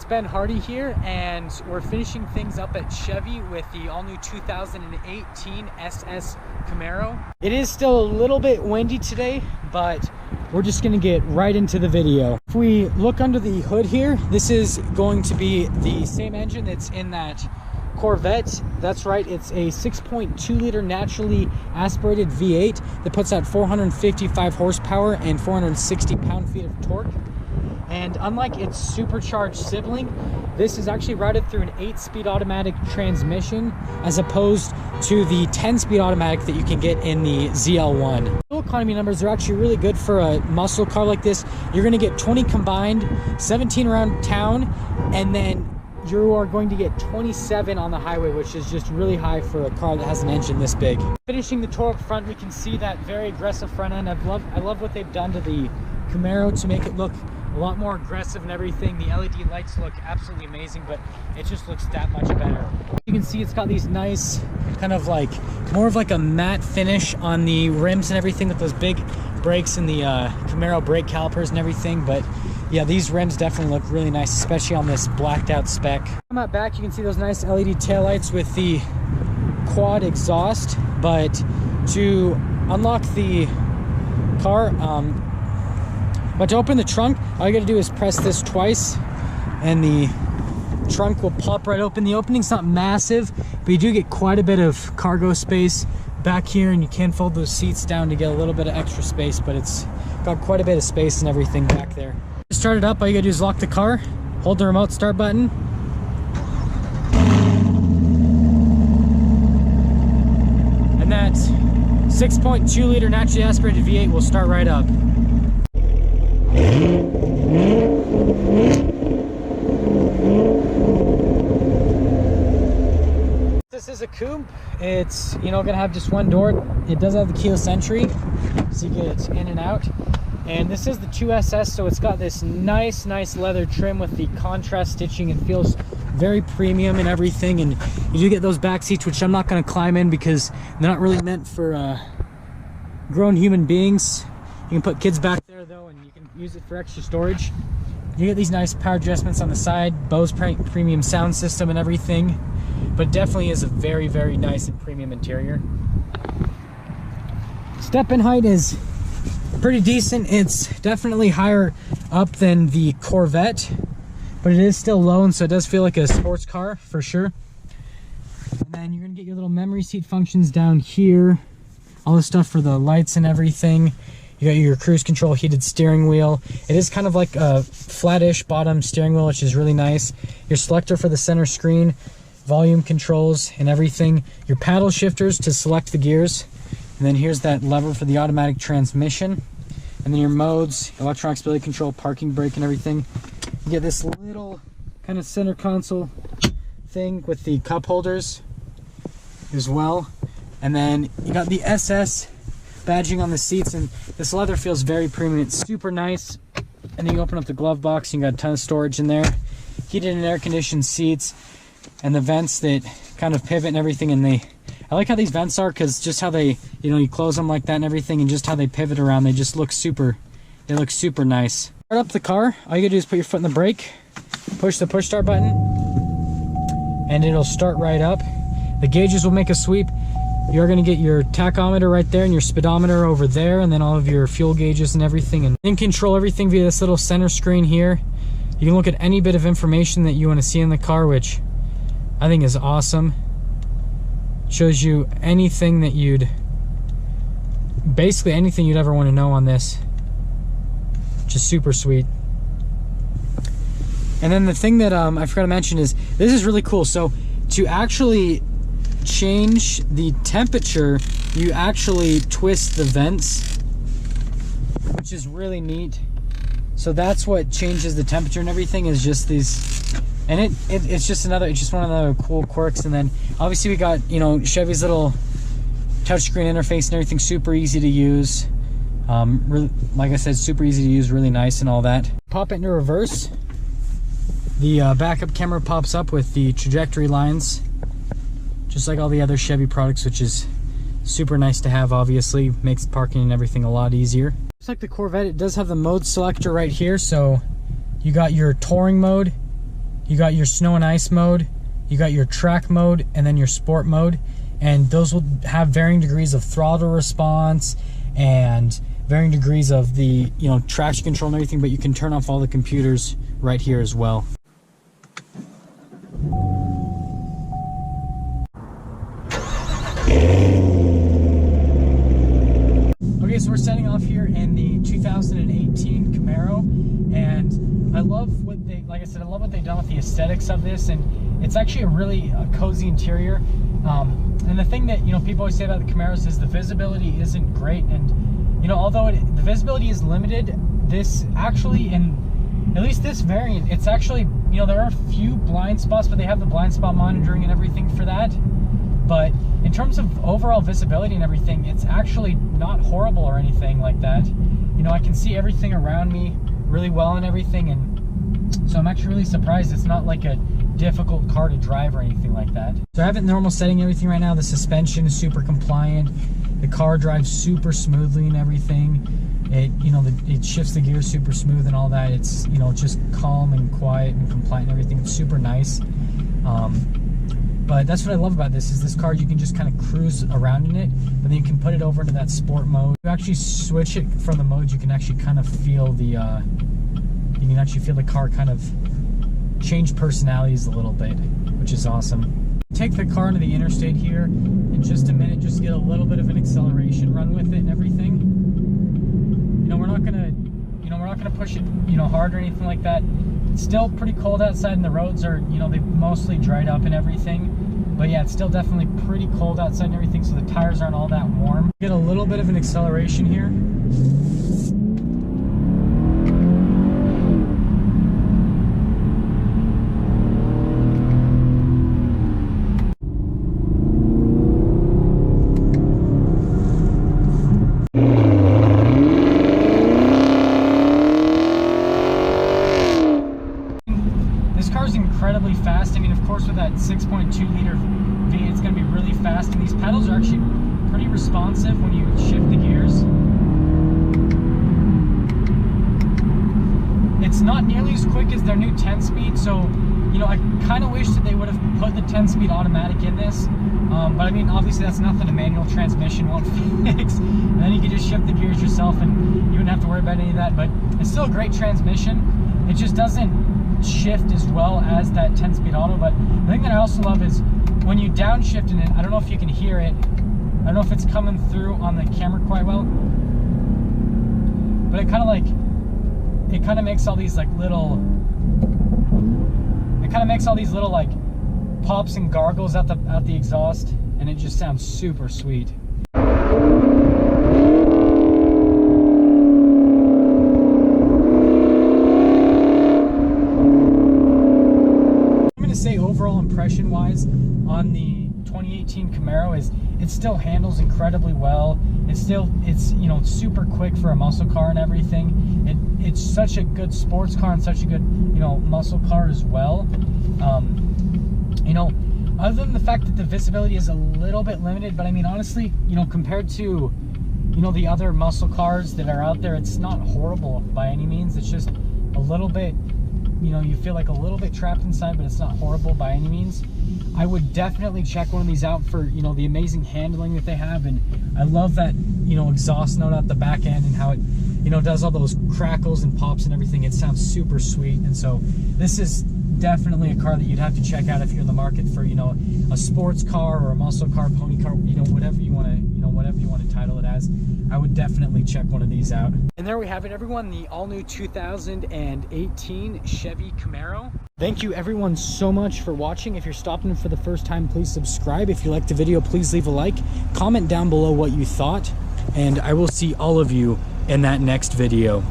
Ben Hardy here, and we're finishing things up at Chevy with the all-new 2018 SS Camaro. It is still a little bit windy today, but we're just gonna get right into the video. If we look under the hood here, this is going to be the same engine that's in that Corvette. That's right, it's a 6.2 liter naturally aspirated V8 that puts out 455 horsepower and 460 pound-feet of torque. And unlike its supercharged sibling, this is actually routed through an 8-speed automatic transmission as opposed to the 10-speed automatic that you can get in the ZL1. Fuel economy numbers are actually really good for a muscle car like this. You're going to get 20 combined, 17 around town, and then you are going to get 27 on the highway, which is just really high for a car that has an engine this big. Finishing the tour up front, we can see that very aggressive front end. I love what they've done to the Camaro to make it look a lot more aggressive and everything. The LED lights look absolutely amazing, but it just looks that much better. You can see it's got these nice kind of like more of like a matte finish on the rims and everything with those big brakes and the Camaro brake calipers and everything. But yeah, these rims definitely look really nice, especially on this blacked out spec. Come out back, you can see those nice LED taillights with the quad exhaust. But to unlock the car, but to open the trunk, all you gotta do is press this twice and the trunk will pop right open. The opening's not massive, but you do get quite a bit of cargo space back here, and you can fold those seats down to get a little bit of extra space, but it's got quite a bit of space and everything back there. To start it up, all you gotta do is lock the car, hold the remote start button, and that 6.2 liter naturally aspirated V8 will start right up. This is a coupe. It's, gonna have just one door. It does have the keyless entry, so you get in and out. And this is the 2SS, so it's got this nice leather trim with the contrast stitching. It feels very premium and everything. And you do get those back seats, which I'm not gonna climb in because they're not really meant for grown human beings. You can put kids back there though, and you can use it for extra storage. You get these nice power adjustments on the side, Bose premium sound system and everything, but definitely is a very nice and premium interior. Step in height is pretty decent. It's definitely higher up than the Corvette, but it is still low, and so it does feel like a sports car for sure. And then you're gonna get your little memory seat functions down here, all the stuff for the lights and everything. You got your cruise control heated steering wheel. It is kind of like a flattish bottom steering wheel, which is really nice. Your selector for the center screen, volume controls and everything. Your paddle shifters to select the gears. And then here's that lever for the automatic transmission. And then your modes, electronic stability control, parking brake and everything. You get this little kind of center console thing with the cup holders as well. And then you got the SS badging on the seats, and this leather feels very premium. It's super nice. And then you open up the glove box, and you got a ton of storage in there. Heated and air conditioned seats, and the vents that kind of pivot and everything. And I like how these vents are, because just how they, you close them like that and everything, and just how they pivot around, they just look super nice. Start up the car, all you gotta do is put your foot in the brake, push the push start button, and it'll start right up. The gauges will make a sweep. You're going to get your tachometer right there and your speedometer over there, and then all of your fuel gauges and everything. And you can control everything via this little center screen here. You can look at any bit of information that you want to see in the car, which I think is awesome. Shows you anything that basically anything you'd ever want to know on this. Which is super sweet. And then the thing that I forgot to mention is, this is really cool. So to actually change the temperature, you actually twist the vents, which is really neat. So that's what changes the temperature and everything, is just these. And it's just one of the cool quirks. And then obviously we got Chevy's little touchscreen interface and everything, super easy to use. Like I said, super easy to use, really nice and all that. Pop it into reverse, the backup camera pops up with the trajectory lines, just like all the other Chevy products, which is super nice to have. Obviously makes parking and everything a lot easier. Just like the Corvette, it does have the mode selector right here. So you got your touring mode, You got your snow and ice mode, you got your track mode, and then your sport mode. And those will have varying degrees of throttle response and varying degrees of the, you know, traction control and everything, but you can turn off all the computers right here as well. Okay, so we're setting off here in the 2018 Camaro, and I love what they, like I said, I love what they've done with the aesthetics of this, and it's actually a really cozy interior. And the thing that, you know, people always say about the Camaros is the visibility isn't great, and you know, although the visibility is limited, this actually, in at least this variant, it's actually, you know, there are a few blind spots, but they have the blind spot monitoring and everything for that. But in terms of overall visibility and everything, it's actually not horrible or anything like that. You know, I can see everything around me really well and everything, and so I'm actually really surprised it's not like a difficult car to drive or anything like that. So I have it in normal setting and everything right now. The suspension is super compliant. The car drives super smoothly and everything. It, you know, it shifts the gears super smooth and all that. It's, you know, just calm and quiet and compliant and everything. It's super nice. But that's what I love about this, is this car, you can just kind of cruise around in it, but then you can put it over into that sport mode. You actually switch it from the modes, you can actually kind of feel the, you can actually feel the car kind of change personalities a little bit, which is awesome. Take the car into the interstate here in just a minute, just get a little bit of an acceleration run with it and everything. You know, we're not gonna push it, you know, hard or anything like that. It's still pretty cold outside, and the roads are, you know, they've mostly dried up and everything. But yeah, it's still definitely pretty cold outside and everything, so the tires aren't all that warm. Get a little bit of an acceleration here. Incredibly fast. I mean, of course, with that 6.2 liter V, it's going to be really fast, and these pedals are actually pretty responsive when you shift the gears. It's not nearly as quick as their new 10-speed, so, you know, I kind of wish that they would have put the 10-speed automatic in this, but I mean, obviously that's nothing a manual transmission won't fix, and then you can just shift the gears yourself and you wouldn't have to worry about any of that. But it's still a great transmission. It just doesn't shift as well as that 10-speed auto. But the thing that I also love is when you downshift in it, I don't know if you can hear it, I don't know if it's coming through on the camera quite well, but it kind of makes all these like little, like pops and gargles out the exhaust, and it just sounds super sweet. Say overall impression wise on the 2018 Camaro is it still handles incredibly well. It's you know, super quick for a muscle car and everything. It's such a good sports car and such a good, you know, muscle car as well. You know, other than the fact that the visibility is a little bit limited, but I mean, honestly, you know, compared to, you know, the other muscle cars that are out there, it's not horrible by any means. It's just a little bit, you know, you feel like a little bit trapped inside, but it's not horrible by any means. I would definitely check one of these out for, you know, the amazing handling that they have. And I love that, you know, exhaust note at the back end and how it, you know, does all those crackles and pops and everything. It sounds super sweet. And so this is definitely a car that you'd have to check out if you're in the market for, you know, a sports car or a muscle car, pony car, you know, whatever you want to, you know, whatever you want to title it as. I would definitely check one of these out. And there we have it, everyone, the all-new 2018 Chevy Camaro. Thank you everyone so much for watching. If you're stopping for the first time, please subscribe. If you liked the video, please leave a like. Comment down below what you thought, and I will see all of you in that next video.